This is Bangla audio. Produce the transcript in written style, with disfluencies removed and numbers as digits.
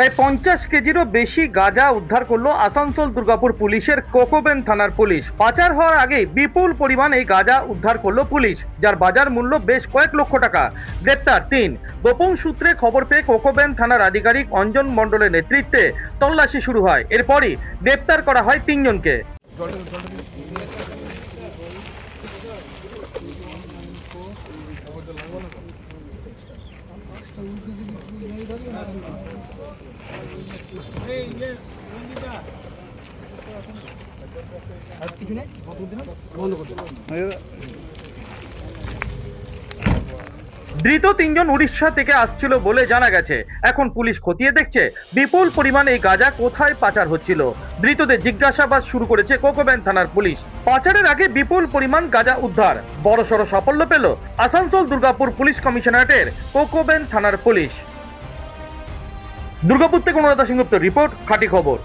প্রায় 50 কেজিরও বেশি গাঁজা উদ্ধার করলো আসানসোল দুর্গাপুর পুলিশের কোকোবেন থানার পুলিশ। পাচার হওয়ার আগে বিপুল পরিমাণ এই গাঁজা উদ্ধার করলো পুলিশ, যার বাজার মূল্য বেশ কয়েক লক্ষ টাকা। গ্রেপ্তার 3। গোপন সূত্রে খবর পেয়ে কোকোবেন থানার আধিকারিক অঞ্জন মণ্ডলের নেতৃত্বে তল্লাশি শুরু হয়। এরপরই গ্রেপ্তার করা হয় 3 জনকে। ধৃত 3 জন উড়িষ্যা থেকে আসছিল বলে জানা গেছে। এখন পুলিশ খতিয়ে দেখছে বিপুল পরিমাণ এই গাঁজা কোথায় পাচার হচ্ছিল। ধৃতদের জিজ্ঞাসাবাদ শুরু করেছে কোকোবেন থানার পুলিশ। পাচারের আগে বিপুল পরিমাণ গাঁজা উদ্ধার, বড়সড় সাফল্য পেল আসানসোল দুর্গাপুর পুলিশ কমিশনারেটের কোকোবেন থানার পুলিশ। দুর্গাপুর থেকে অনুরাধা সিংগুপ্ত রিপোর্ট, খাঁটি খবর।